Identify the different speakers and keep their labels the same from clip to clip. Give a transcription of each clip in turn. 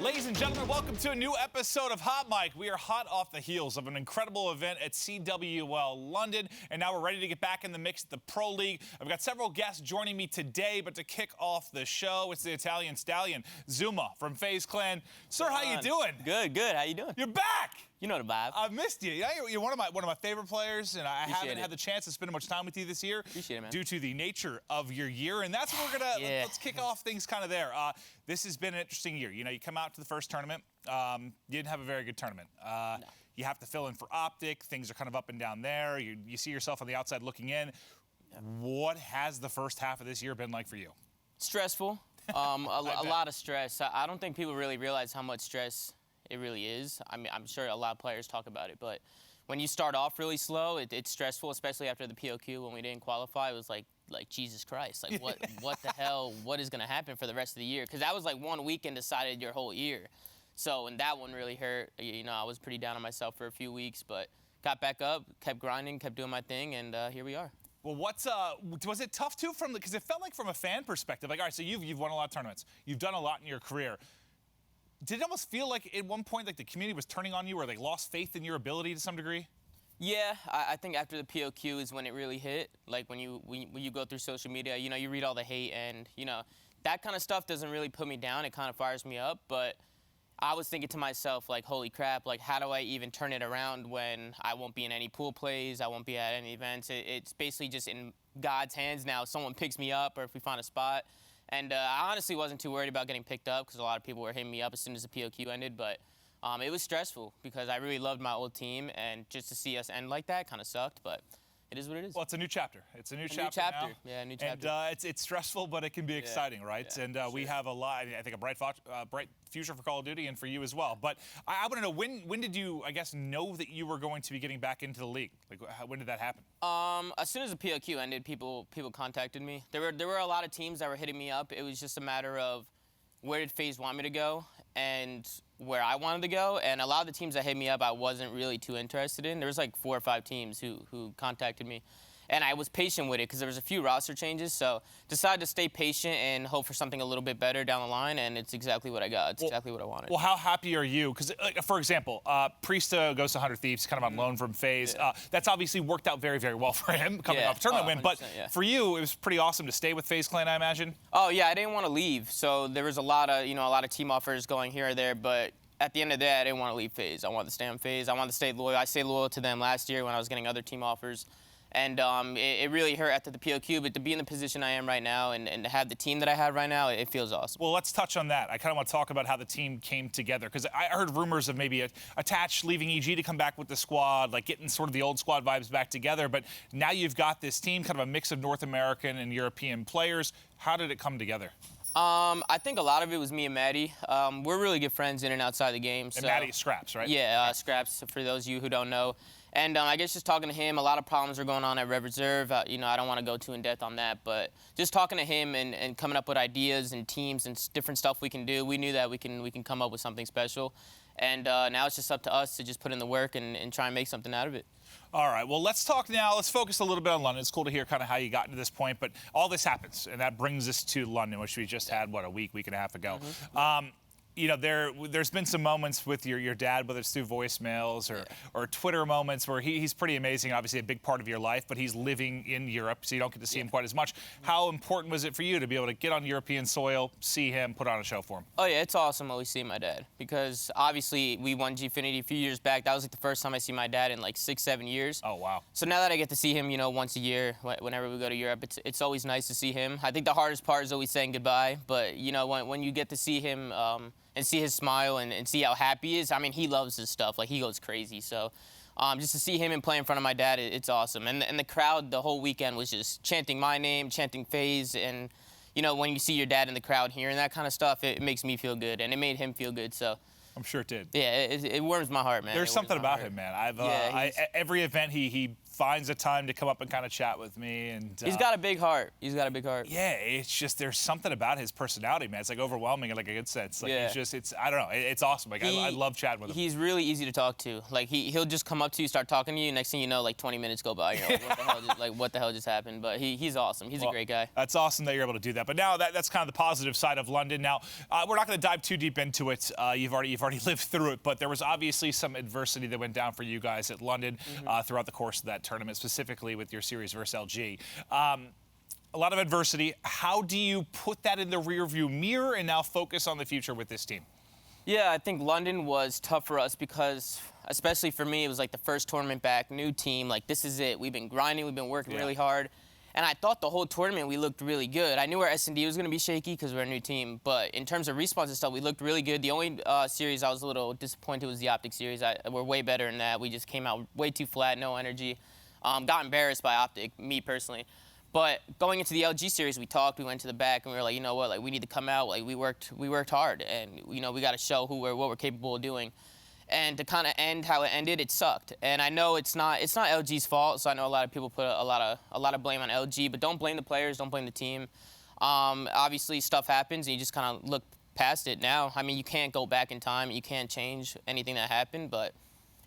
Speaker 1: Ladies and gentlemen, welcome to a new episode of Hot Mic. We are hot off the heels of an incredible event at CWL London, and now we're ready to get back in the mix at the Pro League. I've got several guests joining me today, but to kick off the show, it's the Italian stallion, ZooMaa from FaZe Clan. Sir, how you doing?
Speaker 2: Good, good. How you doing?
Speaker 1: You're back!
Speaker 2: You know the vibe.
Speaker 1: I've missed you. You're one of my favorite players, and I
Speaker 2: Appreciate
Speaker 1: haven't had
Speaker 2: it.
Speaker 1: the chance to spend much time with you this year.
Speaker 2: Appreciate it, man.
Speaker 1: Due to the nature of your year, and that's what we're gonna let's kick off things kind of there. This has been an interesting year. You know, you come out to the first tournament, you didn't have a very good tournament.
Speaker 2: No.
Speaker 1: You have to fill in for Optic. Things are kind of up and down there. You see yourself on the outside looking in.
Speaker 2: Yeah.
Speaker 1: What has the first half of this year been like for you?
Speaker 2: Stressful. A lot of stress. I don't think people really realize how much stress it really is. I mean, I'm sure a lot of players talk about it, but when you start off really slow, it's stressful, especially after the POQ when we didn't qualify. It was like Jesus Christ, like what the hell, what is gonna happen for the rest of the year? Because that was like one weekend decided your whole year. So, and that one really hurt. You know, I was pretty down on myself for a few weeks, but got back up, kept grinding, kept doing my thing, and here we are.
Speaker 1: Well, was it tough too because it felt like from a fan perspective, like, all right, so you've won a lot of tournaments, you've done a lot in your career. Did it almost feel like at one point like the community was turning on you or they lost faith in your ability to some degree?
Speaker 2: Yeah, I think after the POQ is when it really hit. Like when you go through social media, you know, you read all the hate and, you know, that kind of stuff doesn't really put me down. It kind of fires me up. But I was thinking to myself, like, holy crap, like, how do I even turn it around when I won't be in any pool plays, I won't be at any events? It's basically just in God's hands now. If someone picks me up or if we find a spot. And I honestly wasn't too worried about getting picked up because a lot of people were hitting me up as soon as the POQ ended. But it was stressful because I really loved my old team, and just to see us end like that kind of sucked. But it is what it is.
Speaker 1: Well, it's a new chapter. It's a new chapter now.
Speaker 2: Yeah, a new chapter.
Speaker 1: And it's stressful, but it can be exciting, right?
Speaker 2: Yeah,
Speaker 1: and we have a lot. I think a bright future for Call of Duty and for you as well. But I want to know when did you, I guess, know that you were going to be getting back into the league? Like, when did that happen?
Speaker 2: As soon as the POQ ended, people contacted me. There were a lot of teams that were hitting me up. It was just a matter of where did FaZe want me to go and where I wanted to go. And a lot of the teams that hit me up, I wasn't really too interested in. There was like 4 or 5 teams who contacted me. And I was patient with it because there was a few roster changes. So decided to stay patient and hope for something a little bit better down the line. And it's exactly what I got. It's exactly what I wanted.
Speaker 1: Well, how happy are you? Because, for example, Priesta goes to 100 Thieves, kind of on loan from FaZe.
Speaker 2: Yeah.
Speaker 1: That's obviously worked out very, very well for him coming off a tournament win. But for you, it was pretty awesome to stay with FaZe Clan, I imagine.
Speaker 2: Oh, yeah, I didn't want to leave. So there was a lot of team offers going here or there. But at the end of the day, I didn't want to leave FaZe. I wanted to stay on FaZe. I wanted to stay loyal. I stayed loyal to them last year when I was getting other team offers. And it really hurt after the POQ, but to be in the position I am right now and to have the team that I have right now, it feels awesome.
Speaker 1: Well, let's touch on that. I kind of want to talk about how the team came together, because I heard rumors of maybe Attach leaving EG to come back with the squad, like getting sort of the old squad vibes back together. But now you've got this team, kind of a mix of North American and European players. How did it come together?
Speaker 2: I think a lot of it was me and Maddie. We're really good friends in and outside the game.
Speaker 1: And Maddie is Scraps, right?
Speaker 2: Yeah, Scraps, for those of you who don't know. And I guess just talking to him, a lot of problems are going on at Red Reserve. You know, I don't want to go too in depth on that, but just talking to him and coming up with ideas and teams and different stuff we can do, we knew that we can come up with something special. And now it's just up to us to just put in the work and try and make something out of it.
Speaker 1: All right, well, let's talk now. Let's focus a little bit on London. It's cool to hear kind of how you got to this point, but all this happens, and that brings us to London, which we just had, what, a week and a half ago. You know, there's been some moments with your dad, whether it's through voicemails or Twitter moments, where he's pretty amazing, obviously a big part of your life, but he's living in Europe, so you don't get to see him quite as much. How important was it for you to be able to get on European soil, see him, put on a show for him?
Speaker 2: Oh, yeah, it's awesome always seeing my dad, because obviously we won Gfinity a few years back. That was like the first time I see my dad in like 6-7 years.
Speaker 1: Oh, wow.
Speaker 2: So now that I get to see him, you know, once a year, whenever we go to Europe, it's always nice to see him. I think the hardest part is always saying goodbye, but, you know, when you get to see him and see his smile and see how happy he is. I mean, he loves his stuff. Like, he goes crazy. So just to see him and play in front of my dad, it's awesome. And the crowd the whole weekend was just chanting my name, chanting FaZe. And, you know, when you see your dad in the crowd hearing that kind of stuff, it makes me feel good. And it made him feel good. So
Speaker 1: I'm sure it did.
Speaker 2: Yeah, it warms my heart, man.
Speaker 1: There's something about him, man. Every event he finds a time to come up and kind of chat with me. And
Speaker 2: he's got a big heart. He's got a big heart.
Speaker 1: Yeah, it's just there's something about his personality, man. It's like overwhelming in like a good sense. Like
Speaker 2: Yeah.
Speaker 1: I don't know. It's awesome. Like I love chatting with him.
Speaker 2: He's really easy to talk to. Like he'll just come up to you, start talking to you. Next thing you know, like 20 minutes go by. You're like, what the hell just happened? But he's awesome. He's a great guy.
Speaker 1: That's awesome that you're able to do that. But now that's kind of the positive side of London. Now we're not going to dive too deep into it. You've already lived through it. But there was obviously some adversity that went down for you guys at London throughout the course of that tournament, specifically with your series versus LG. A lot of adversity. How do you put that in the rearview mirror and now focus on the future with this team?
Speaker 2: Yeah, I think London was tough for us because, especially for me, it was like the first tournament back, new team. Like, this is it. We've been grinding. We've been working really hard. And I thought the whole tournament we looked really good. I knew our S&D was going to be shaky because we're a new team. But in terms of respawns and stuff, we looked really good. The only series I was a little disappointed was the Optic series. We're way better than that. We just came out way too flat, no energy. Got embarrassed by Optic, me personally. But going into the LG series, we talked, we went to the back, and we were like, you know what, like we need to come out. Like we worked hard, and you know we got to show what we're capable of doing. And to kind of end how it ended, it sucked. And I know it's not LG's fault. So I know a lot of people put a lot of blame on LG, but don't blame the players, don't blame the team. Obviously, stuff happens, and you just kind of look past it now. I mean, you can't go back in time, you can't change anything that happened, but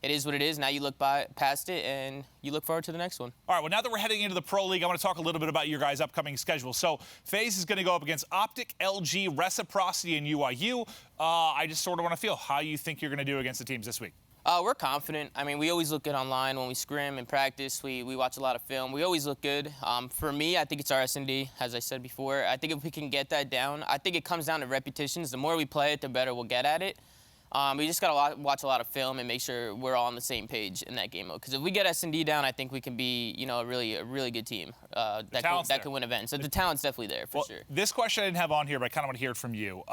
Speaker 2: it is what it is. Now you look past it, and you look forward to the next one. All
Speaker 1: right, well, now that we're heading into the Pro League, I want to talk a little bit about your guys' upcoming schedule. So FaZe is going to go up against Optic, LG, Reciprocity, and UIU. I just sort of want to feel how you think you're going to do against the teams this week.
Speaker 2: We're confident. I mean, we always look good online when we scrim and practice. We watch a lot of film. We always look good. For me, I think it's our S&D, as I said before. I think if we can get that down, I think it comes down to repetitions. The more we play it, the better we'll get at it. We just got to watch a lot of film and make sure we're all on the same page in that game mode. Because if we get S&D down, I think we can be, you know, a really good team that can win events. So the talent's definitely there for sure.
Speaker 1: This question I didn't have on here, but I kind of want to hear it from you.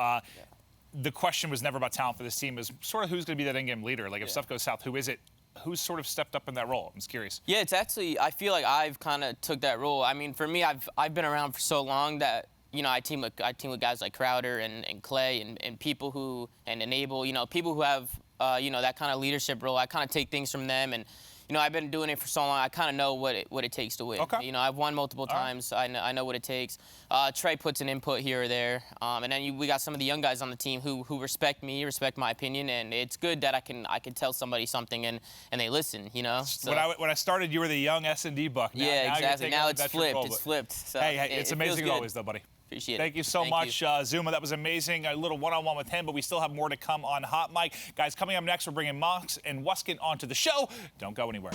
Speaker 1: The question was never about talent for this team. It was sort of who's going to be that in-game leader. Like if stuff goes south, who is it? Who's sort of stepped up in that role? I'm just curious.
Speaker 2: Yeah, it's actually, I feel like I've kind of took that role. I mean, for me, I've been around for so long that, you know, I team with guys like Crowder and Clay and people who, and Enable, you know, people who have, you know, that kind of leadership role. I kind of take things from them, and, you know, I've been doing it for so long, I kind of know what it takes to win.
Speaker 1: Okay.
Speaker 2: You know, I've won multiple times. Right. I know what it takes. Trey puts an input here or there, and then we got some of the young guys on the team who respect me, respect my opinion, and it's good that I can tell somebody something and they listen. You know. So,
Speaker 1: when I started, you were the young S&D buck. Now,
Speaker 2: yeah,
Speaker 1: now
Speaker 2: exactly. Now it's flipped. It's flipped. So
Speaker 1: hey, it's amazing always, though, buddy.
Speaker 2: Appreciate it.
Speaker 1: Thank you so much, ZooMaa. That was amazing. A little one-on-one with him, but we still have more to come on Hot Mic. Guys, coming up next, we're bringing Maux and Wuskin onto the show. Don't go anywhere.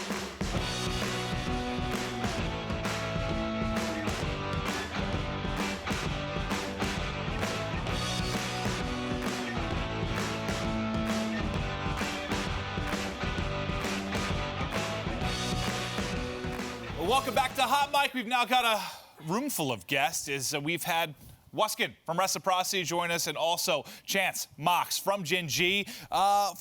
Speaker 1: Welcome back to Hot Mic. We've now got a room full of guests. We've had Wuskin from Reciprocity join us, and also Chance Maux from GenG.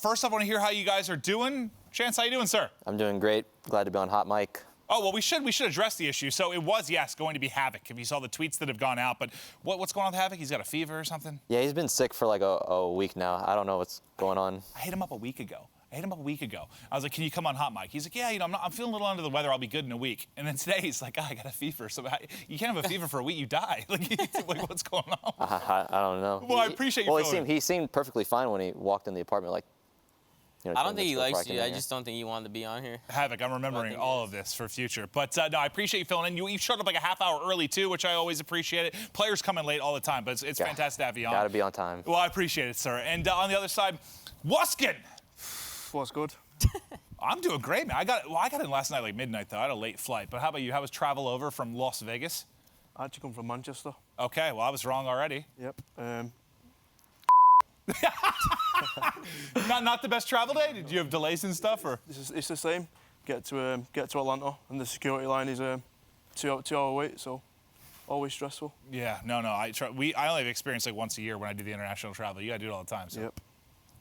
Speaker 1: First, I want to hear how you guys are doing. Chance, how you doing, sir?
Speaker 3: I'm doing great. Glad to be on Hot Mic.
Speaker 1: Oh, well, we should address the issue. So it was, yes, going to be Havoc, if you saw the tweets that have gone out. But what's going on with Havoc? He's got a fever or something?
Speaker 3: Yeah, he's been sick for like a week now. I don't know what's going on.
Speaker 1: I hit him up a week ago. I was like, can you come on Hot Mic? He's like, yeah, you know, I'm feeling a little under the weather. I'll be good in a week. And then today he's like, I got a fever. So you can't have a fever for a week, you die. Like what's going on?
Speaker 3: I don't know.
Speaker 1: Well, I appreciate you.
Speaker 3: Well, he seemed perfectly fine when he walked in the apartment. Like, you know,
Speaker 2: I don't think he likes you. I just don't think you wanted to be on here.
Speaker 1: Havoc, I'm remembering all of this for future. But no, I appreciate you filling in. You showed up like a half hour early too, which I always appreciate it. Players come in late all the time, but it's fantastic to have you on.
Speaker 3: Gotta be on time.
Speaker 1: Well, I appreciate it, sir. And on the other side, Wuskin.
Speaker 4: What's good?
Speaker 1: I'm doing great, man. I got in last night like midnight though. I had a late flight. But how about you? How was travel over from Las Vegas?
Speaker 4: I actually come from Manchester.
Speaker 1: Okay, well I was wrong already.
Speaker 4: Yep.
Speaker 1: Not the best travel day. Did you have delays and stuff, or?
Speaker 4: It's the same. Get to Atlanta, and the security line is 2 hour wait, so always stressful.
Speaker 1: Yeah, no. I only have experience like once a year when I do the international travel. You gotta do it all the time. So.
Speaker 4: Yep.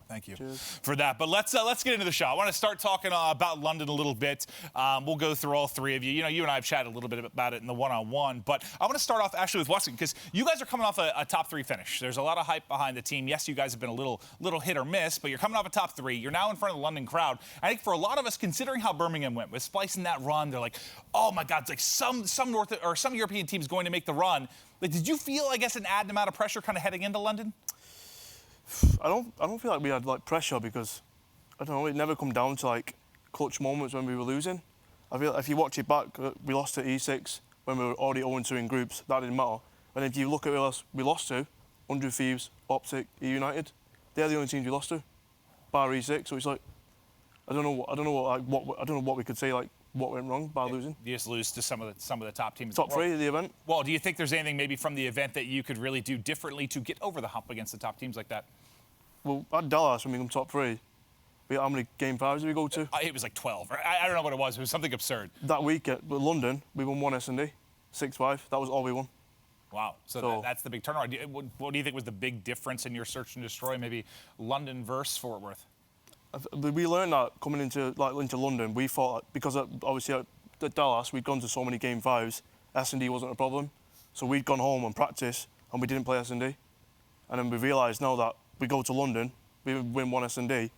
Speaker 1: Thank you
Speaker 4: Cheers.
Speaker 1: for that. But let's get into the show. I want to start talking about London a little bit. We'll go through all three of you. You know, you and I have chatted a little bit about it in the one-on-one. But I want to start off actually with Weston, because you guys are coming off a top 3 finish. There's a lot of hype behind the team. Yes, you guys have been a little hit or miss, but you're coming off a top 3. You're now in front of the London crowd. I think for a lot of us, considering how Birmingham went with splicing that run, they're like, oh my God, it's like some European teams going to make the run. Like, did you feel, I guess, an added amount of pressure kind of heading into London?
Speaker 4: I don't feel like we had like pressure, because I don't know, it never come down to like clutch moments when we were losing. I feel if you watch it back, we lost to E6 when we were already 0-2 in groups. That didn't matter. And if you look at who else we lost to, 100 Thieves, Optic, E United, they're the only teams we lost to, bar E6. So it's like I don't know what we could say like what went wrong by losing.
Speaker 1: You just lose to some of the top teams.
Speaker 4: Top 3 of the event.
Speaker 1: Well, do you think there's anything maybe from the event that you could really do differently to get over the hump against the top teams like that?
Speaker 4: Well, at Dallas, when we come top 3, how many game 5s did we go to?
Speaker 1: It was like 12. I don't know what it was. It was something absurd.
Speaker 4: That week at London, we won 1 S&D, 6-5. That was all we won.
Speaker 1: Wow. So that's the big turnaround. What do you think was the big difference in your search and destroy, maybe London versus Fort Worth?
Speaker 4: We learned that coming into London. We thought, because obviously at Dallas, we'd gone to so many game 5s, S&D wasn't a problem. So we'd gone home and practiced, and we didn't play S&D. And then we realised now that we go to London, we win 1 S&D,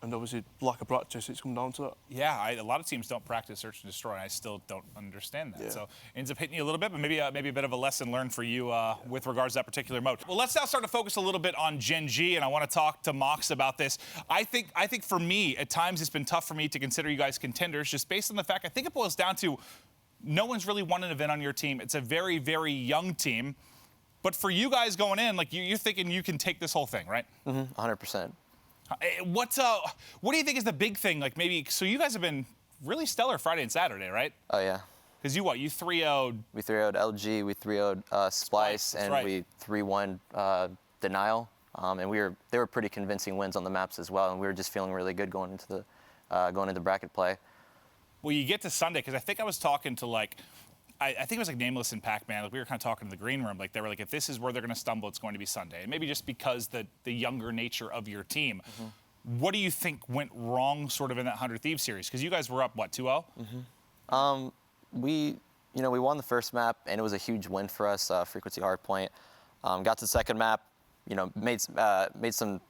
Speaker 4: and obviously lack of practice, it's come down to that.
Speaker 1: Yeah, a lot of teams don't practice search and destroy, and I still don't understand that.
Speaker 4: Yeah.
Speaker 1: So it ends up hitting you a little bit, but maybe a bit of a lesson learned for you with regards to that particular mode. Well, let's now start to focus a little bit on GenG, and I want to talk to Maux about this. I think for me, at times it's been tough for me to consider you guys contenders, just based on the fact I think it boils down to no one's really won an event on your team. It's a very, very young team. But for you guys going in, like you're thinking you can take this whole thing, right?
Speaker 3: 100%.
Speaker 1: What do you think is the big thing? Like maybe, so you guys have been really stellar Friday and Saturday, right?
Speaker 3: Oh, yeah.
Speaker 1: Because you 3-0'd?
Speaker 3: We 3-0'd LG, we 3-0'd Splice, and
Speaker 1: right.
Speaker 3: we 3-1 Denial. And they were pretty convincing wins on the maps as well, and we were just feeling really good going into bracket play.
Speaker 1: Well, you get to Sunday, because I think I was talking to I think it was like Nameless and Pac-Man. Like we were kind of talking in the green room. Like they were like, if this is where they're going to stumble, it's going to be Sunday. And maybe just because the younger nature of your team. What do you think went wrong sort of in that 100 Thieves series? Because you guys were up, what, 2-0?
Speaker 3: We won the first map, and it was a huge win for us, Frequency Hardpoint. Got to the second map, made some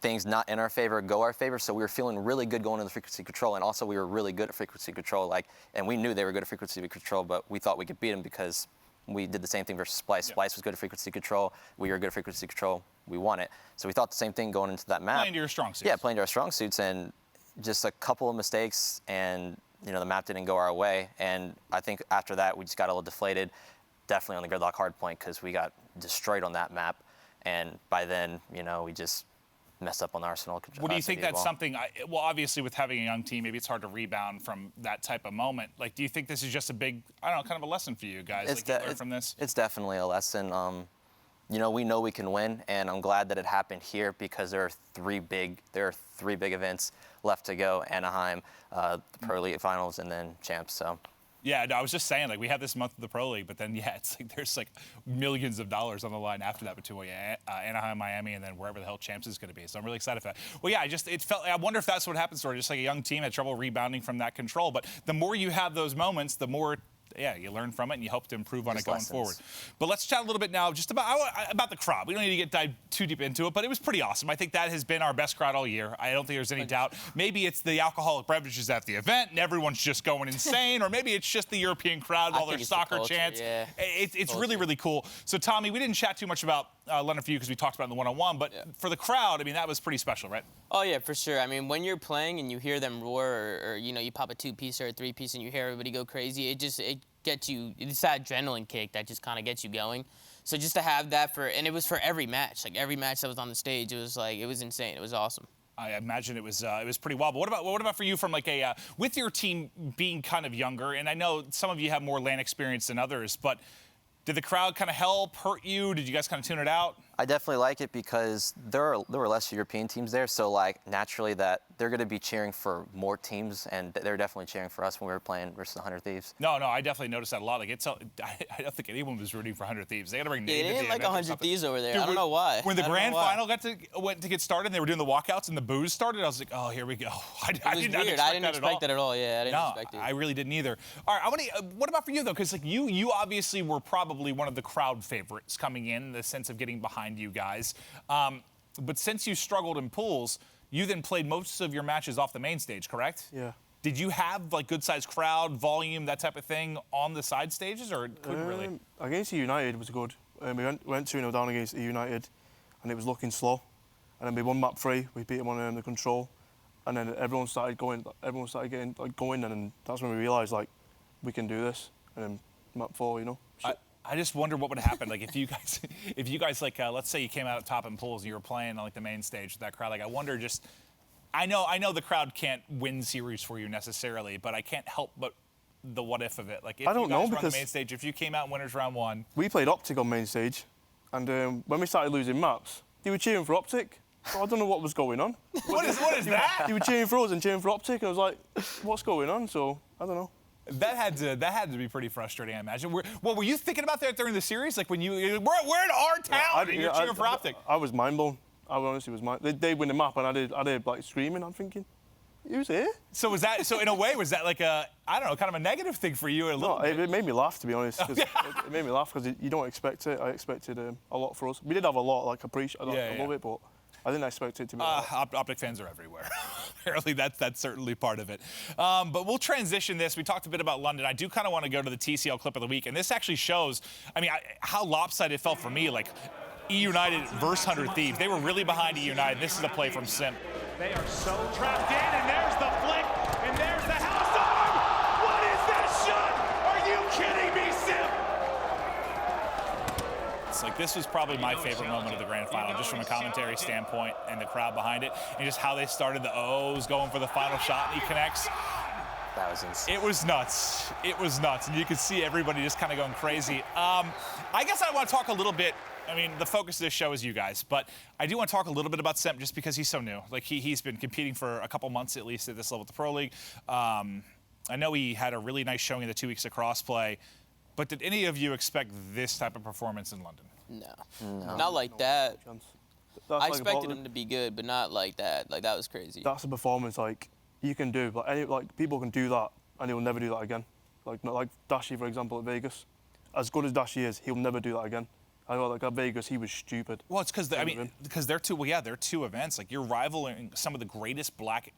Speaker 3: things not in our favor go our favor, so we were feeling really good going into frequency control, and also we were really good at frequency control, and we knew they were good at frequency control, but we thought we could beat them because we did the same thing versus Splice.
Speaker 1: Yeah.
Speaker 3: Splice was good at frequency control, we were good at frequency control, we won it. So we thought the same thing going into that map.
Speaker 1: Playing to your strong suits.
Speaker 3: Yeah, playing to our strong suits, and just a couple of mistakes, and the map didn't go our way, and I think after that we just got a little deflated, definitely on the gridlock hardpoint, because we got destroyed on that map, and by then, we just messed up on the Arsenal.
Speaker 1: What do you think that's something, well, obviously with having a young team, maybe it's hard to rebound from that type of moment. Like, do you think this is just a big, I don't know, kind of a lesson for you guys? You learn from this?
Speaker 3: It's definitely a lesson. We know we can win, and I'm glad that it happened here because there are three big events left to go: Anaheim, the Pro League Finals, and then Champs. So.
Speaker 1: Yeah, no, I was just saying, like, we have this month of the Pro League, but then, yeah, it's like there's like millions of dollars on the line after that between Anaheim, Miami, and then wherever the hell Champs is going to be. So I'm really excited for that. Well, yeah, I wonder if that's what happens to her. Just like a young team had trouble rebounding from that control. But the more you have those moments, the more, you learn from it and you hope to improve on it going forward. But let's chat a little bit now just about the crowd. We don't need to dive too deep into it, but it was pretty awesome. I think that has been our best crowd all year. I don't think there's any doubt. Maybe it's the alcoholic beverages at the event and everyone's just going insane, or maybe it's just the European crowd, all their soccer chants.
Speaker 2: Yeah.
Speaker 1: It's really, really cool. So, Tommy, we didn't chat too much about London for you because we talked about it in the one-on-one, but for the crowd, I mean, that was pretty special, right?
Speaker 2: Oh, yeah, for sure. I mean, when you're playing and you hear them roar or you pop a 2-piece or a 3-piece and you hear everybody go crazy, it gets you, it's that adrenaline kick that just kind of gets you going. So just to have that and it was for every match. Like, every match that was on the stage, it was insane. It was awesome.
Speaker 1: I imagine it was pretty wild. But what about for you from like with your team being kind of younger, and I know some of you have more LAN experience than others, but did the crowd kind of hurt you? Did you guys kind of tune it out?
Speaker 3: I definitely like it because there were less European teams there, so like naturally that they're going to be cheering for more teams, and they're definitely cheering for us when we were playing versus 100 Thieves.
Speaker 1: No, I definitely noticed that a lot. Like I don't think anyone was rooting for 100 Thieves. They got to bring
Speaker 2: They
Speaker 1: Nate to
Speaker 2: didn't
Speaker 1: the
Speaker 2: like
Speaker 1: event or
Speaker 2: 100
Speaker 1: something.
Speaker 2: Thieves over there.
Speaker 1: Dude,
Speaker 2: I don't know why.
Speaker 1: When the
Speaker 2: I don't know
Speaker 1: grand
Speaker 2: why.
Speaker 1: final went to get started, and they were doing the walkouts and the booze started. I was like, oh, here we go. I
Speaker 2: It was
Speaker 1: did
Speaker 2: weird.
Speaker 1: not
Speaker 2: I didn't
Speaker 1: expect
Speaker 2: expect that at all. Yeah, I didn't
Speaker 1: No,
Speaker 2: expect it.
Speaker 1: I really didn't either. All right, I want to. What about for you though? Because like you obviously were probably one of the crowd favorites coming in the sense of getting behind you guys. But since you struggled in pools, you then played most of your matches off the main stage, correct?
Speaker 4: Yeah.
Speaker 1: Did you have like good sized crowd, volume, that type of thing on the side stages, or couldn't really?
Speaker 4: Against United was good. We went 2-0 down against United, and it was looking slow. And then we won map 3. We beat them on the control, and then everyone started getting like going, and then that's when we realised like we can do this. And then map 4, you know.
Speaker 1: I just wonder what would happen, like if you guys like, let's say you came out at top in pools and you were playing on like the main stage with that crowd. Like I wonder just, I know the crowd can't win series for you necessarily, but I can't help but the what if of it. Like if
Speaker 4: I don't
Speaker 1: you guys
Speaker 4: know,
Speaker 1: were on the
Speaker 4: because
Speaker 1: main stage, if you came out in winners round 1.
Speaker 4: We played Optic on main stage, and when we started losing maps, they were cheering for Optic. So I don't know what was going on.
Speaker 1: What is that?
Speaker 4: They were cheering for us and cheering for Optic, and I was like, what's going on? So I don't know.
Speaker 1: That had to be pretty frustrating, I imagine. What were you thinking about that during the series? Like when we're in our town and you're cheering for Optic.
Speaker 4: I was mind blown. I honestly was mind. They win the map, and I did like screaming. I'm thinking, who's here?
Speaker 1: So in a way, was that like a, I don't know, kind of a negative thing for you?
Speaker 4: No, it made me laugh, to be honest. 'Cause it made me laugh because you don't expect it. I expected a lot for us. We did have a lot. Like I love it, but I didn't expect it to be.
Speaker 1: Optic fans are everywhere. Apparently, that's certainly part of it. But we'll transition this. We talked a bit about London. I do kind of want to go to the TCL clip of the week, and this actually shows, I mean, how lopsided it felt for me. Like E United versus 100 Thieves. They were really behind E United. This is a play from Sim.
Speaker 5: They are so trapped in, and there's the flick, and there's the house arm. What is that shot? Are you kidding me, Sim?
Speaker 1: It's like this was probably my favorite moment of the grand final, just from a commentary standpoint and the crowd behind it, and just how they started the O's going for the final shot, and he connects.
Speaker 3: That was insane.
Speaker 1: It was nuts. It was nuts, and you could see everybody just kind of going crazy. I guess I want to talk a little bit. I mean, the focus of this show is you guys, but I do want to talk a little bit about Semp just because he's so new. Like he's been competing for a couple months at least at this level at the Pro League. I know he had a really nice showing in the 2 weeks of crossplay, but did any of you expect this type of performance in London?
Speaker 2: No. Not like that.
Speaker 4: That's
Speaker 2: I expected him to be good, but not like that. Like that was crazy.
Speaker 4: That's a performance like you can do. Like people can do that, and he'll never do that again. Like not like Dashi, for example, at Vegas. As good as Dashi is, he'll never do that again. I know, like at Vegas, he was stupid.
Speaker 1: Well, it's because they're two. Well, yeah, they're two events. Like you're rivaling some of the greatest bracket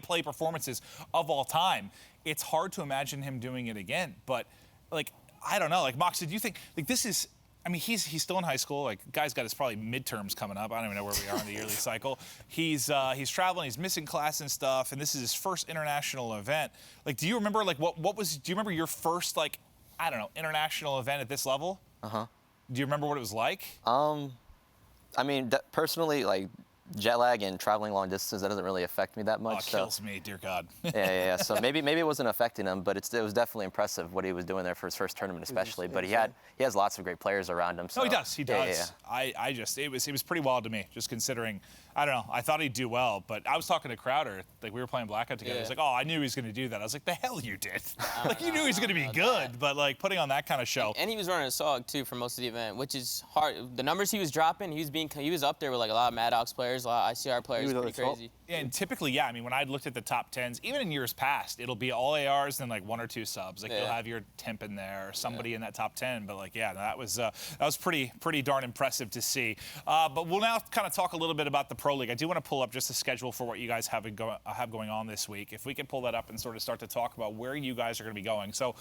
Speaker 1: play performances of all time. It's hard to imagine him doing it again. But like I don't know. Like Maux, did you think like this is? I mean, he's still in high school. Like guy's got his probably midterms coming up. I don't even know where we are in the yearly cycle. He's traveling. He's missing class and stuff. And this is his first international event. Like, do you remember like what was? Do you remember your first like? I don't know, international event at this level?
Speaker 3: Uh-huh.
Speaker 1: Do you remember what it was like?
Speaker 3: I mean, personally, like jet lag and traveling long distance, that doesn't really affect me that much.
Speaker 1: Oh, it kills me, dear God.
Speaker 3: Yeah. So maybe it wasn't affecting him, but it was definitely impressive what he was doing there for his first tournament, especially. But he has lots of great players around him. So.
Speaker 1: No, he does. He does.
Speaker 3: Yeah.
Speaker 1: It was pretty wild to me, just considering. I don't know. I thought he'd do well, but I was talking to Crowder. Like we were playing Blackout together.
Speaker 2: Yeah.
Speaker 1: He's like, "Oh, I knew he was going to do that." I was like, "The hell you did!" Like you knew he was going to be good, but like putting on that kind of show.
Speaker 2: And he was running a SOG too for most of the event, which is hard. The numbers he was dropping, he was up there with like a lot of Maddox players, a lot of ICR players.
Speaker 4: He was
Speaker 2: Pretty
Speaker 4: at the top.
Speaker 2: crazy.
Speaker 1: And typically, yeah, I mean, when I looked at the top 10s, even in years past, it'll be all ARs and like 1 or 2 subs. Like you'll have your temp in there or somebody in that top 10. But like, yeah, that was pretty darn impressive to see. But we'll now kind of talk a little bit about the Pro League. I do want to pull up just the schedule for what you guys have going on this week. If we could pull that up and sort of start to talk about where you guys are going to be going. So.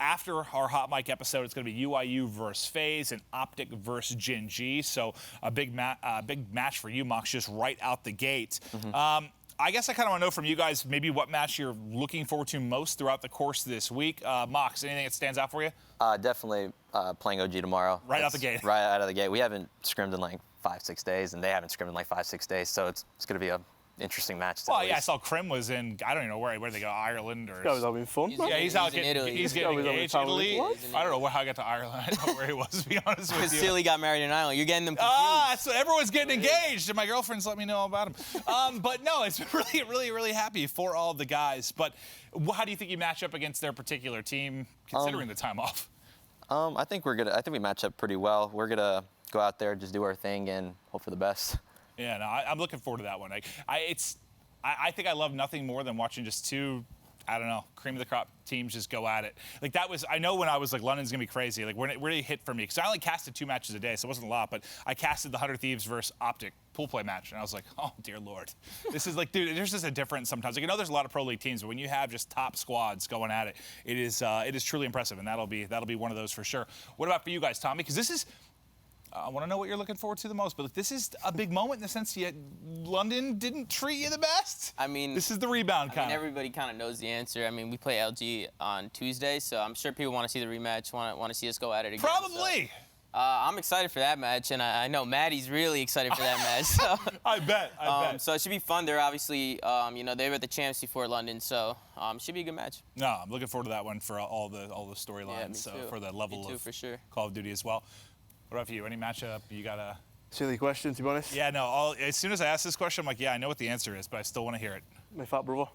Speaker 1: After our Hot Mic episode, it's going to be UIU versus FaZe and Optic versus GenG. So a big match for you, Maux, just right out the gate. Mm-hmm. I guess I kind of want to know from you guys maybe what match you're looking forward to most throughout the course of this week. Maux, anything that stands out for you?
Speaker 3: Definitely playing OG tomorrow.
Speaker 1: Right out the gate.
Speaker 3: Right out of the gate. We haven't scrimmed in like 5-6 days, and they haven't scrimmed in like 5-6 days. So it's going to be a interesting match. To
Speaker 1: Well,
Speaker 3: at
Speaker 1: yeah, I
Speaker 3: least.
Speaker 1: saw Krim was in, I don't even know where they go, Ireland or.
Speaker 4: That was having fun.
Speaker 2: He's-
Speaker 4: man.
Speaker 1: Yeah, he's out
Speaker 2: in
Speaker 1: getting,
Speaker 2: Italy.
Speaker 1: he's
Speaker 4: Yeah,
Speaker 1: getting
Speaker 4: he's on
Speaker 1: engaged.
Speaker 4: Italy.
Speaker 1: Italy.
Speaker 4: What?
Speaker 1: I don't know how I got to Ireland. I don't know where he was, to be honest with
Speaker 2: Because
Speaker 1: you.
Speaker 2: Silly got married in Ireland. You're getting them confused.
Speaker 1: So everyone's getting engaged, and my girlfriend's let me know about him. But no, it's really happy for all the guys. But how do you think you match up against their particular team, considering the time off?
Speaker 3: I think we match up pretty well. We're gonna go out there, just do our thing, and hope for the best.
Speaker 1: Yeah, no, I'm looking forward to that one. I think I love nothing more than watching just two, I don't know, cream of the crop teams just go at it. Like that was, I know when I was like, London's gonna be crazy, like when it really hit for me, because I only casted 2 matches a day, so it wasn't a lot, but I casted the 100 Thieves versus Optic pool play match, and I was like, oh dear Lord. This is like, dude, there's just a difference sometimes. Like I know there's a lot of pro league teams, but when you have just top squads going at it, it is truly impressive, and that'll be one of those for sure. What about for you guys, Tommy? Because this is, I want to know what you're looking forward to the most, but this is a big moment in the sense that London didn't treat you the best.
Speaker 2: I mean,
Speaker 1: this is the rebound
Speaker 2: I
Speaker 1: kind
Speaker 2: mean,
Speaker 1: of.
Speaker 2: everybody kind of knows the answer. I mean, we play LG on Tuesday, so I'm sure people want to see the rematch, want to see us go at it again.
Speaker 1: Probably.
Speaker 2: So, I'm excited for that match, and I know Maddie's really excited for that match. So.
Speaker 1: I bet.
Speaker 2: So it should be fun. They're obviously, they were at the champs before London, so it should be a good match.
Speaker 1: No, I'm looking forward to that one for all the storylines,
Speaker 2: Yeah, me too.
Speaker 1: for the level
Speaker 2: Me too,
Speaker 1: of
Speaker 2: for sure.
Speaker 1: Call of Duty as well. What about for you? Any matchup you got to?
Speaker 4: Silly question, to be honest.
Speaker 1: Yeah, no. As soon as I ask this question, I'm like, yeah, I know what the answer is, but I still want to hear it.
Speaker 4: My fat brother.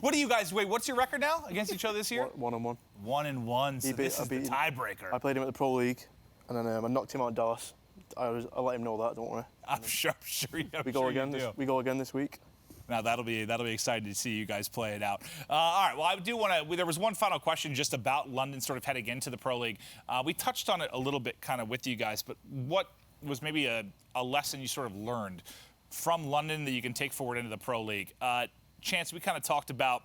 Speaker 1: What do you guys? Wait, what's your record now against each other this year?
Speaker 4: 1-on-1.
Speaker 1: 1-1. So this is the tiebreaker.
Speaker 4: I played him at the Pro League, and then I knocked him out in Dallas. I let him know that. Don't worry.
Speaker 1: I'm sure
Speaker 4: We go again. We go again this week.
Speaker 1: Now that'll be exciting to see you guys play it out. All right. Well, I do want to. There was one final question just about London, sort of heading into the Pro League. We touched on it a little bit, kind of with you guys, but what was maybe a lesson you sort of learned from London that you can take forward into the Pro League? Chance, we kind of talked about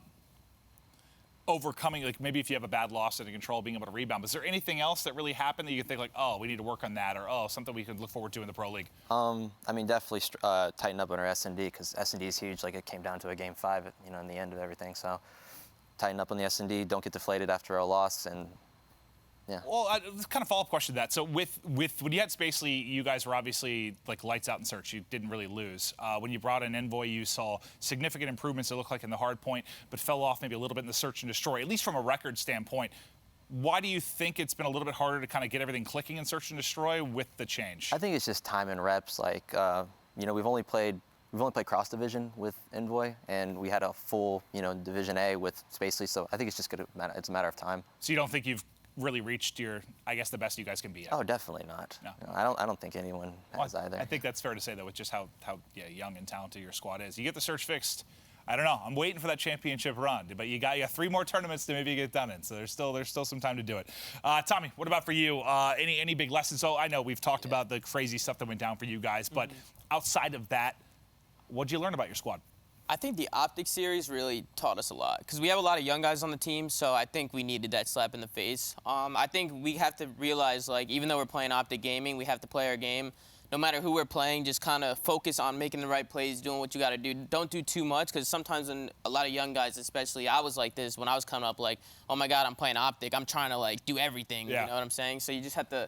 Speaker 1: overcoming, like maybe if you have a bad loss under control, being able to rebound. But is there anything else that really happened that you can think like, oh, we need to work on that, or oh, something we can look forward to in the Pro League?
Speaker 3: I mean, definitely tighten up on our S&D, because S&D is huge. Like it came down to a game 5, in the end of everything. So tighten up on the S&D. Don't get deflated after a loss, and yeah.
Speaker 1: Well, kind of follow-up question to that. So with when you had Spacely, you guys were obviously like lights out in search. You didn't really lose. When you brought in Envoy, you saw significant improvements, it looked like, in the hard point, but fell off maybe a little bit in the search and destroy, at least from a record standpoint. Why do you think it's been a little bit harder to kind of get everything clicking in search and destroy with the change?
Speaker 3: I think it's just time and reps. Like, we've only played cross division with Envoy, and we had a full, Division A with Spacely. So I think it's just it's a matter of time.
Speaker 1: So you don't think you've really reached the best you guys can be at?
Speaker 3: Oh, definitely not.
Speaker 1: No.
Speaker 3: I don't think anyone has either.
Speaker 1: I think that's fair to say, though, with just how young and talented your squad is. You get the search fixed. I don't know. I'm waiting for that championship run, but you got 3 more tournaments to maybe get done in, so there's still some time to do it. Tommy, what about for you? Any big lessons? So I know we've talked about the crazy stuff that went down for you guys, but outside of that, what'd you learn about your squad?
Speaker 2: I think the Optic series really taught us a lot, because we have a lot of young guys on the team, so I think we needed that slap in the face. I think we have to realize, like, even though we're playing Optic Gaming, we have to play our game. No matter who we're playing, just kind of focus on making the right plays, doing what you got to do. Don't do too much, because sometimes when a lot of young guys, especially, I was like this when I was coming up, like, oh my God, I'm playing Optic. I'm trying to, like, do everything, you know what I'm saying? So you just have to,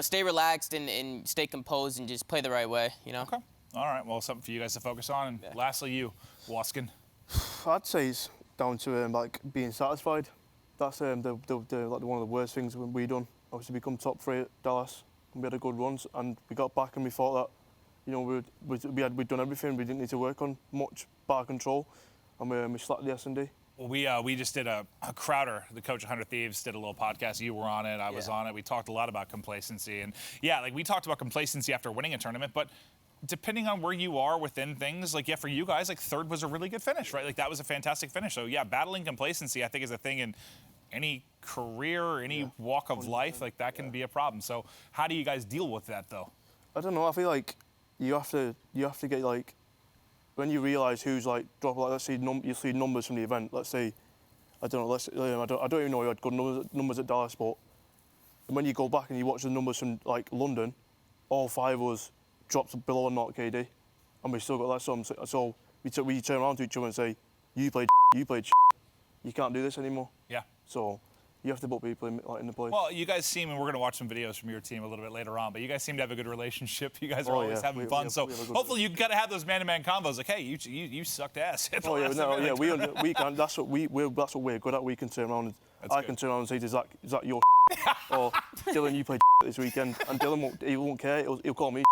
Speaker 2: stay relaxed and stay composed and just play the right way,
Speaker 1: Okay. All right. Well, something for you guys to focus on. And lastly, you, Waskin.
Speaker 4: I'd say it's down to being satisfied. That's one of the worst things we done. Obviously, become top 3 at Dallas, and we had a good runs, and we got back and we thought that we'd done everything. We didn't need to work on much bar control, and we slacked the S&D.
Speaker 1: Well, we just did a Crowder, the coach of 100 Thieves, did a little podcast. You were on it. I was on it. We talked a lot about complacency, and we talked about complacency after winning a tournament, but depending on where you are within things, for you guys, 3rd was a really good finish, right? That was a fantastic finish. So, battling complacency, I think, is a thing in any career or any walk of life. That can be a problem. So, how do you guys deal with that, though?
Speaker 4: I don't know. I feel like you have to get, when you realise who's, dropping, let's say, you see numbers from the event. Let's say, I don't know, I don't even know you had good numbers at Dallas, but when you go back and you watch the numbers from, London, all 5 was dropped below a 0 KD, and we still got that sum. So we turn around to each other and say, you played, you can't do this anymore.
Speaker 1: Yeah.
Speaker 4: So you have to put people in the place.
Speaker 1: Well, you guys seem, and we're going to watch some videos from your team a little bit later on, but you guys seem to have a good relationship. You guys are always having fun. So hopefully you got to have those man-to-man combos. Like, hey, you sucked ass.
Speaker 4: We can. That's what we're good at. We can turn around. I can turn around and say, is that your or Dylan, you played this weekend, and Dylan won't care. He'll call me.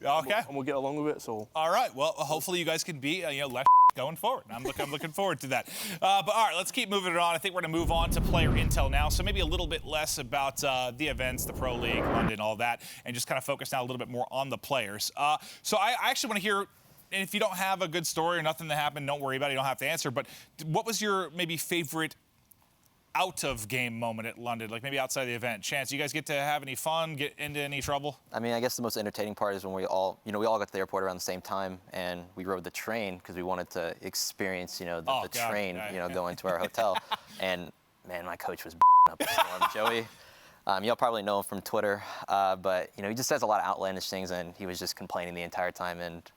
Speaker 1: Okay.
Speaker 4: And we'll get along with it. So.
Speaker 1: All right. Well, hopefully you guys can be less going forward. I'm looking forward to that. But all right, let's keep moving it on. I think we're going to move on to player intel now. So maybe a little bit less about the events, the Pro League, London, all that, and just kind of focus now a little bit more on the players. So I actually want to hear. And if you don't have a good story or nothing that happened, don't worry about it. You don't have to answer. But what was your maybe favorite out-of-game moment at London, like maybe outside the event? Chance, you guys get to have any fun, get into any trouble?
Speaker 3: I mean, I guess the most entertaining part is when we all got to the airport around the same time, and we rode the train because we wanted to experience, the train, going to our hotel. And man, my coach was up a storm. Joey, y'all probably know him from Twitter, but he just says a lot of outlandish things, and he was just complaining the entire time, and.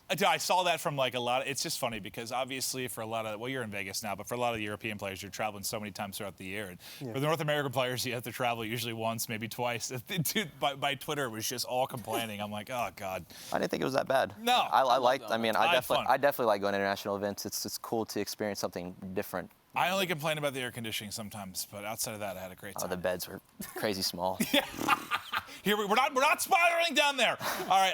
Speaker 1: I saw that from like a lot. It's just funny because obviously for a lot of, you're in Vegas now, but for a lot of the European players, you're traveling so many times throughout the year. And for the North American players, you have to travel usually once, maybe twice. Dude, by Twitter, it was just all complaining. I'm like, oh God.
Speaker 3: I didn't think it was that bad.
Speaker 1: No.
Speaker 3: I definitely like going to international events. It's cool to experience something different.
Speaker 1: I only complain about the air conditioning sometimes, but outside of that, I had a great time.
Speaker 3: Oh, the beds were crazy small.
Speaker 1: Here we're not spiraling down there. All right,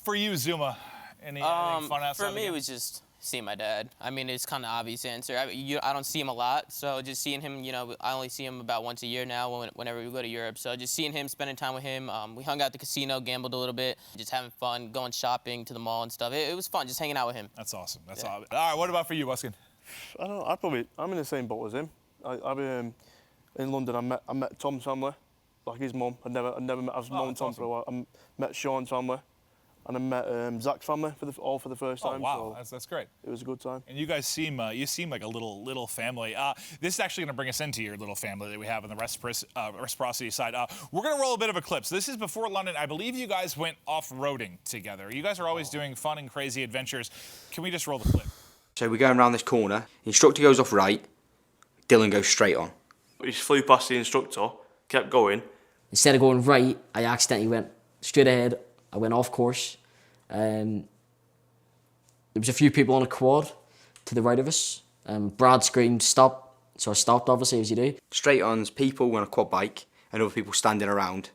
Speaker 1: for you, ZooMaa, anything fun outside?
Speaker 2: For me, it was just seeing my dad. I mean, it's kind of obvious answer. I don't see him a lot, so just seeing him, I only see him about once a year now whenever we go to Europe. So just seeing him, spending time with him. We hung out at the casino, gambled a little bit, just having fun, going shopping to the mall and stuff. It was fun, just hanging out with him.
Speaker 1: That's awesome. That's awesome. All right, what about for you, Weskin?
Speaker 4: I don't know. I'm in the same boat as him. In London, I met Tom's family, like his mum. I've never met. I've known Tom for a while. I met Sean's family, and I met Zach's family for the first time.
Speaker 1: Oh wow,
Speaker 4: so
Speaker 1: that's great.
Speaker 4: It was a good time.
Speaker 1: And you guys seem like a little family. This is actually going to bring us into your little family that we have on the Reciprocity side. We're going to roll a bit of a clip. So this is before London. I believe you guys went off-roading together. You guys are always doing fun and crazy adventures. Can we just roll the clip?
Speaker 6: So we're going around this corner, the instructor goes off right, Dylan goes straight on.
Speaker 4: He flew past the instructor, kept going.
Speaker 7: Instead of going right, I accidentally went straight ahead. I went off course. There was a few people on a quad to the right of us. Brad screamed, stop. So I stopped, obviously, as you do.
Speaker 6: Straight on's people on a quad bike and other people standing around.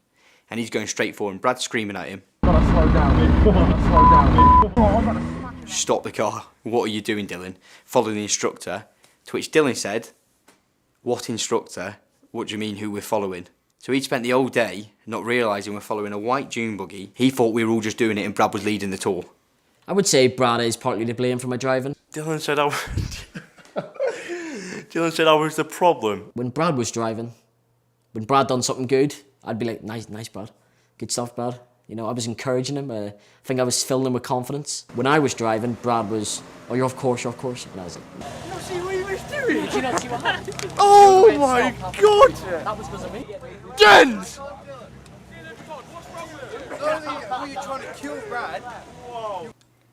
Speaker 6: And he's going straight for him. Brad's screaming at him.
Speaker 8: Gotta slow down, mate. Come on, slow down, mate. Come on, I gotta...
Speaker 6: Stop the car. What are you doing, Dylan? Follow the instructor. To which Dylan said, what instructor? What do you mean who we're following? So he'd spent the whole day not realising we're following a white dune buggy. He thought we were all just doing it and Brad was leading the tour.
Speaker 7: I would say Brad is partly to blame for my driving.
Speaker 4: Dylan said I was the problem.
Speaker 7: When Brad was driving, when Brad done something good, I'd be like, nice Brad. Good stuff, Brad. I was encouraging him. I think I was filling him with confidence. When I was driving, Brad was, oh, you're off course. And I was like,
Speaker 8: You not see what he was doing?
Speaker 7: did you not see what happened?
Speaker 8: Oh my God!
Speaker 7: That was because of me.
Speaker 8: Gens!
Speaker 9: Were you trying to kill Brad?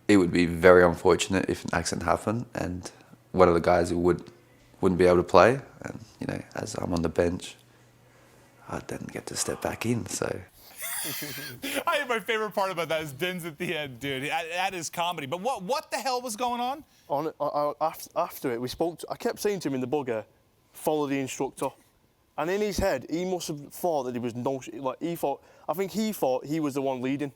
Speaker 10: It would be very unfortunate if an accident happened and one of the guys who wouldn't be able to play. And, as I'm on the bench, I didn't get to step back in, so...
Speaker 1: I think my favorite part about that is Din's at the end, dude. That is comedy. But what the hell was going on?
Speaker 4: After it, we spoke. I kept saying to him in the bugger, follow the instructor. And in his head, he must have thought that he was I think he thought he was the one leading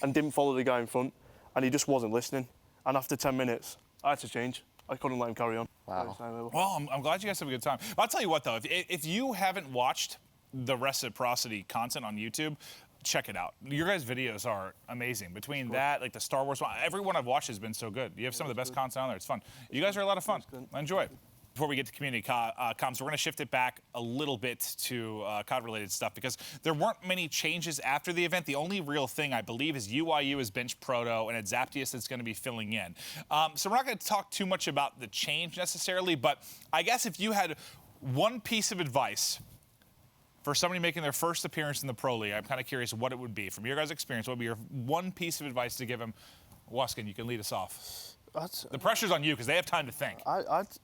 Speaker 4: and didn't follow the guy in front. And he just wasn't listening. And after 10 minutes, I had to change. I couldn't let him carry on.
Speaker 3: Wow.
Speaker 1: Well, I'm glad you guys have a good time. I'll tell you what, though. If you haven't watched the Reciprocity content on YouTube, check it out. Your guys' videos are amazing. Between that, like the Star Wars one, every one I've watched has been so good. You have some of the best content on there. It's fun. You guys are a lot of fun. I enjoy it. Before we get to community comms, we're going to shift it back a little bit to COD-related stuff because there weren't many changes after the event. The only real thing, I believe, is UIU is bench Proto and it's Zaptius that's going to be filling in. So we're not going to talk too much about the change necessarily, but I guess if you had one piece of advice for somebody making their first appearance in the Pro League, I'm kind of curious what it would be. From your guys' experience, what would be your one piece of advice to give them? Waskin, you can lead us off. The pressure's on you because they have time to think.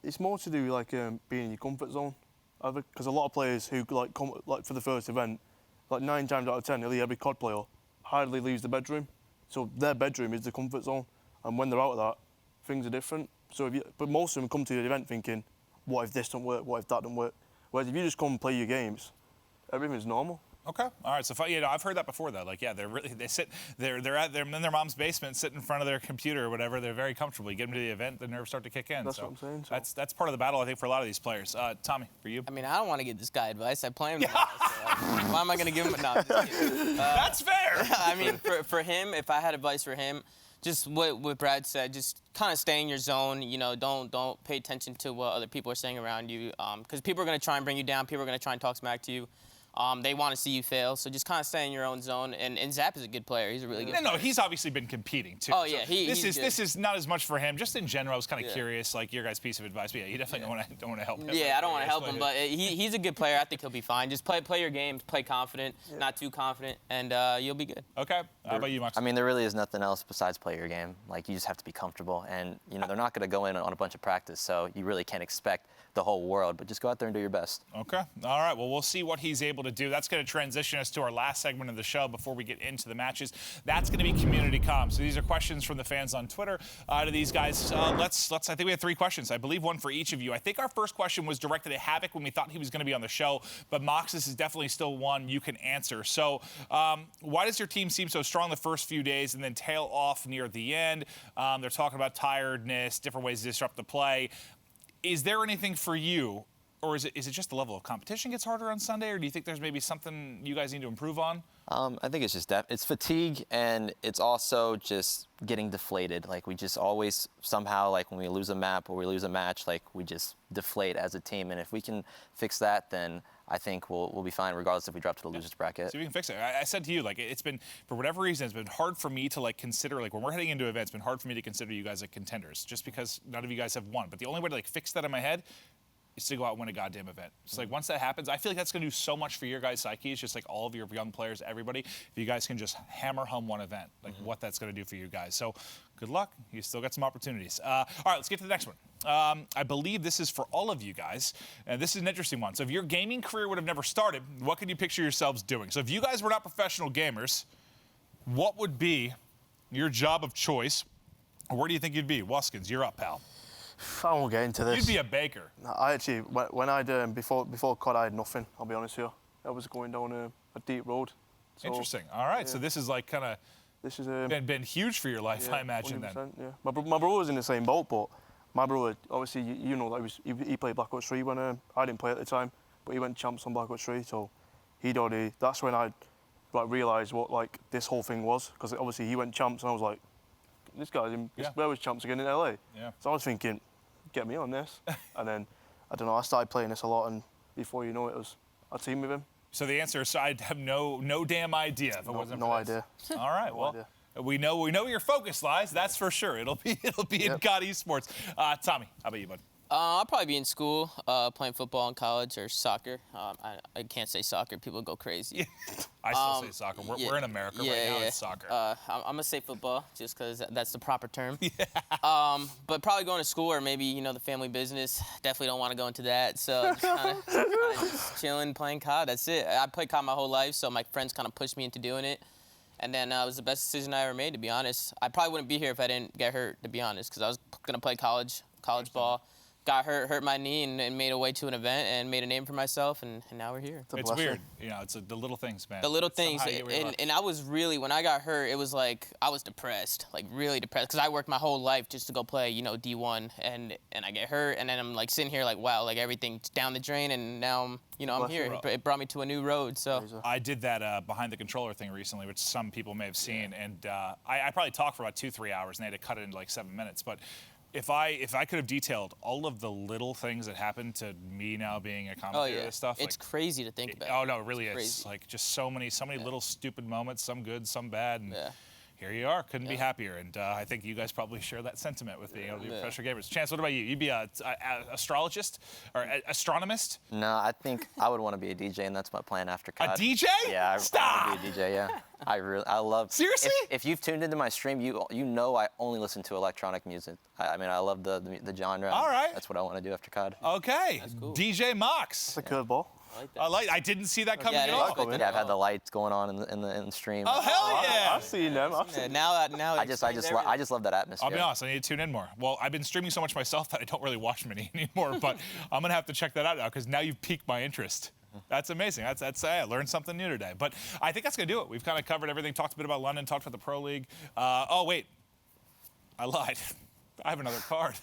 Speaker 4: It's more to do like being in your comfort zone. Because a lot of players who like come like for the first event, like 9 times out of 10, nearly every COD player hardly leaves the bedroom. So their bedroom is the comfort zone, and when they're out of that, things are different. So but most of them come to the event thinking, what if this don't work? What if that don't work? Whereas if you just come and play your games, everything's normal.
Speaker 1: Okay. All right. So, I've heard that before, though. Like, yeah, they're in their mom's basement, sit in front of their computer or whatever. They're very comfortable. You get them to the event, the nerves start to kick in.
Speaker 4: That's what I'm saying. So.
Speaker 1: That's part of the battle, I think, for a lot of these players. Tommy, for you?
Speaker 2: I mean, I don't want to give this guy advice. I play him. So, why am I going to give him? No, I'm just kidding.
Speaker 1: That's fair.
Speaker 2: I mean, for him, if I had advice for him, just what Brad said, just kind of stay in your zone. You know, don't pay attention to what other people are saying around you, because people are going to try and bring you down. People are going to try and talk smack to you. They want to see you fail, so just kind of stay in your own zone. And Zap is a good player. He's a really good player.
Speaker 1: No, he's obviously been competing, too.
Speaker 2: Oh, yeah,
Speaker 1: this is not as much for him. Just in general, I was kind of curious, like, your guys' piece of advice. But, yeah, you definitely don't want to help him.
Speaker 2: Yeah, I don't want to help him, but he's a good player. I think he'll be fine. Just play your games, play confident, not too confident, and you'll be good.
Speaker 1: Okay. How about you, Max?
Speaker 3: I mean, there really is nothing else besides play your game. Like, you just have to be comfortable. And, you know, they're not going to go in on a bunch of practice, so you really can't expect the whole world. But just go out there and do your best.
Speaker 1: Okay. All right. Well, we'll see what he's able to do. That's going to transition us to our last segment of the show before we get into the matches. That's going to be community comms. So these are questions from the fans on Twitter to these guys. I think we have 3 questions. I believe one for each of you. I think our first question was directed at Havoc when we thought he was going to be on the show, but Maux, this is definitely still one you can answer. So why does your team seem so strong the first few days and then tail off near the end? They're talking about tiredness, different ways to disrupt the play. Is there anything for you, or is it just the level of competition gets harder on Sunday, or do you think there's maybe something you guys need to improve on?
Speaker 3: I think it's just it's fatigue, and it's also just getting deflated. Like, we just always somehow, like, when we lose a map or we lose a match, like, we just deflate as a team. And if we can fix that, then I think we'll be fine, regardless if we drop to the losers bracket.
Speaker 1: So we can fix it. I said to you, like, it's been, for whatever reason, it's been hard for me to, like, consider, like, when we're heading into events, it's been hard for me to consider you guys like contenders, just because none of you guys have won. But the only way to, like, fix that in my head is to go out and win a goddamn event. It's like, once that happens, I feel like that's going to do so much for your guys' psyche. It's just like all of your young players, everybody, if you guys can just hammer home one event, like what that's going to do for you guys. So good luck. You still got some opportunities. All right, let's get to the next one. I believe this is for all of you guys, and this is an interesting one. So if your gaming career would have never started, what could you picture yourselves doing? So if you guys were not professional gamers, what would be your job of choice? Or where do you think you'd be? Wuskins, you're up, pal.
Speaker 4: I won't get into this.
Speaker 1: You'd be a baker.
Speaker 4: I actually, when I'd before COD, I had nothing. I'll be honest here. I was going down a deep road. So,
Speaker 1: interesting. All right. Yeah. So this is like kind of.
Speaker 4: This is
Speaker 1: been huge for your life,
Speaker 4: yeah,
Speaker 1: I imagine.
Speaker 4: 100%,
Speaker 1: then.
Speaker 4: Yeah. My brother was in the same boat, but my brother, obviously, you know, that he played Black Ops 3 when I didn't play at the time, but he went champs on Black Ops 3, so he'd already. That's when I realised what like this whole thing was, because obviously he went champs, and I was like, this guy's in. Yeah. Where was champs again in LA? Yeah. So I was thinking, get me on this, and then I don't know. I started playing this a lot, and before you know it, I teamed with him.
Speaker 1: So the answer is I have no damn idea if it wasn't.
Speaker 4: No idea.
Speaker 1: All right. Well, we know where your focus lies. That's for sure. It'll be in COD Esports. Tommy, how about you, bud?
Speaker 2: I'll probably be in school, playing football in college or soccer. I can't say soccer. People go crazy.
Speaker 1: I still say soccer. We're in America right now. It's soccer.
Speaker 2: I'm going to say football just because that's the proper term. Yeah. But probably going to school or maybe, the family business. Definitely don't want to go into that. So just kind of just chilling, playing COD. That's it. I played COD my whole life, so my friends kind of pushed me into doing it. And then it was the best decision I ever made, to be honest. I probably wouldn't be here if I didn't get hurt, to be honest, because I was going to play college ball. Got hurt my knee, and made a way to an event and made a name for myself, and now we're here.
Speaker 1: It's weird. It's the little things, man.
Speaker 2: The little things. And I was really, when I got hurt, it was like I was depressed, like really depressed, because I worked my whole life just to go play, D1, and I get hurt, and then I'm like sitting here like, wow, like everything's down the drain, and now I'm here. It brought me to a new road. So
Speaker 1: I did that behind the controller thing recently, which some people may have seen, and I probably talked for about 2-3 hours, and they had to cut it into like 7 minutes, but. If I could have detailed all of the little things that happened to me now being a commentator and stuff,
Speaker 2: it's
Speaker 1: like,
Speaker 2: crazy to think about.
Speaker 1: Oh no, it really is. Like just so many little stupid moments, some good, some bad. And Here you are. Couldn't be happier. And I think you guys probably share that sentiment with being able to be professional gamers. Chance, what about you? You'd be an astrologist or astronomist?
Speaker 3: No, I think I would want to be a DJ, and that's my plan after COD.
Speaker 1: A DJ?
Speaker 3: Yeah,
Speaker 1: Stop!
Speaker 3: I want to be a DJ, yeah. I love...
Speaker 1: Seriously?
Speaker 3: If you've tuned into my stream, you know I only listen to electronic music. I mean, I love the genre.
Speaker 1: All right.
Speaker 3: That's what I want to do after COD.
Speaker 1: Okay.
Speaker 2: That's cool.
Speaker 1: DJ Maux.
Speaker 4: It's a curveball.
Speaker 1: I didn't see that coming
Speaker 2: Yeah,
Speaker 1: at
Speaker 2: I
Speaker 1: all.
Speaker 2: didn't expect
Speaker 3: Yeah, I've had the lights going on in the stream.
Speaker 1: Oh, hell yeah!
Speaker 4: I've seen them.
Speaker 2: Now
Speaker 3: I just love that atmosphere.
Speaker 1: I'll be honest, I need to tune in more. Well, I've been streaming so much myself that I don't really watch many anymore, but I'm gonna have to check that out now because now you've piqued my interest. That's amazing. I learned something new today. But I think that's gonna do it. We've kind of covered everything, talked a bit about London, talked about the Pro League. Oh wait, I lied. I have another card.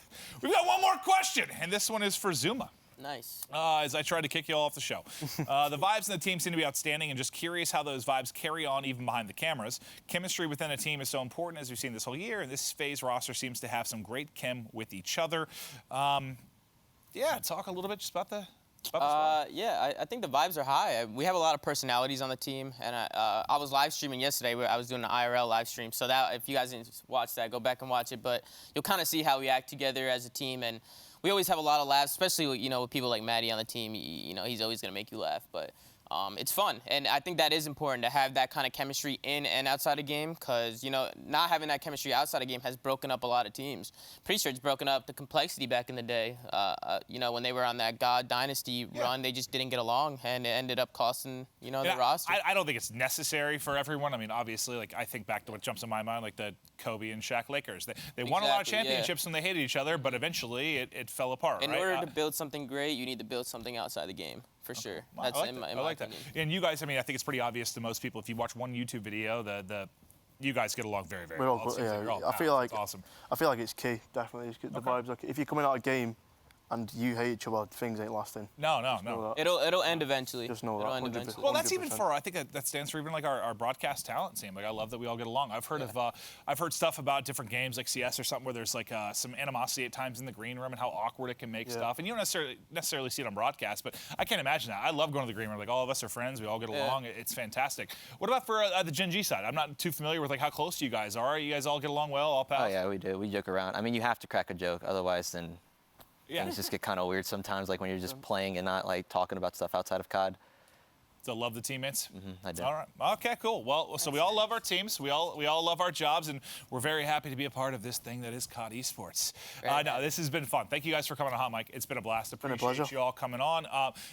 Speaker 1: We've got one more question, and this one is for ZooMaa.
Speaker 2: Nice.
Speaker 1: As I tried to kick you all off the show. The vibes in the team seem to be outstanding, and just curious how those vibes carry on even behind the cameras. Chemistry within a team is so important, as we've seen this whole year, and this FaZe roster seems to have some great chem with each other. Yeah, talk a little bit just about this.
Speaker 2: Yeah, I think the vibes are high. We have a lot of personalities on the team, and I was live streaming yesterday. Where I was doing an IRL live stream, so that if you guys didn't watch that, go back and watch it. But you'll kind of see how we act together as a team, and we always have a lot of laughs, especially with people like Maddie on the team. He's always gonna make you laugh, but it's fun, and I think that is important to have that kind of chemistry in and outside a game, because not having that chemistry outside a game has broken up a lot of teams. Pretty sure it's broken up the Complexity back in the day. When they were on that God Dynasty run, they just didn't get along, and it ended up costing the roster.
Speaker 1: I don't think it's necessary for everyone. I mean, obviously, I think back to what jumps in my mind, like the Kobe and Shaq Lakers. They won a lot of championships and they hated each other, but eventually it fell apart.
Speaker 2: In
Speaker 1: right?
Speaker 2: order to build something great, you need to build something outside the game. For sure. That's
Speaker 1: I like
Speaker 2: in
Speaker 1: that.
Speaker 2: my
Speaker 1: I like that.
Speaker 2: opinion.
Speaker 1: And you guys, I mean, I think it's pretty obvious to most people. If you watch one YouTube video, you guys get along very, very well.
Speaker 4: I feel like
Speaker 1: it's awesome.
Speaker 4: I feel like it's key. Definitely, the vibes. Like, if you're coming out of game and you hate each other, things ain't lasting.
Speaker 1: No.
Speaker 2: It'll end eventually.
Speaker 4: Just know
Speaker 2: It'll
Speaker 4: that.
Speaker 2: end
Speaker 4: 100%.
Speaker 2: eventually.
Speaker 1: Well, that's even for, I think that stands for even our broadcast talent team. I love that we all get along. I've heard I've heard stuff about different games like CS or something where there's some animosity at times in the green room and how awkward it can make stuff. And you don't necessarily see it on broadcast, but I can't imagine that. I love going to the green room. Like, all of us are friends. We all get along. It's fantastic. What about for the GenG side? I'm not too familiar with how close you guys are. You guys all get along well, all pals?
Speaker 3: Oh yeah, we do. We joke around. I mean, you have to crack a joke, otherwise then
Speaker 1: yeah.
Speaker 3: things just get kind of weird sometimes, like when you're just playing and not talking about stuff outside of COD.
Speaker 1: So love the teammates?
Speaker 3: I do.
Speaker 1: All right. Okay, cool. Well, so we all love our teams. We all love our jobs, and we're very happy to be a part of this thing that is COD Esports. No, this has been fun. Thank you guys for coming on Hot Mic. It's been a blast. Appreciate you all coming on.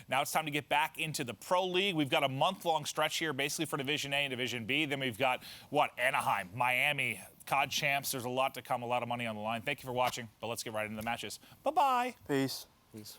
Speaker 1: Now it's time to get back into the Pro League. We've got a month-long stretch here, basically for Division A and Division B. Then we've got, Anaheim, Miami, COD champs. There's a lot to come, a lot of money on the line. Thank you for watching, but let's get right into the matches. Bye-bye.
Speaker 4: Peace.
Speaker 3: Peace.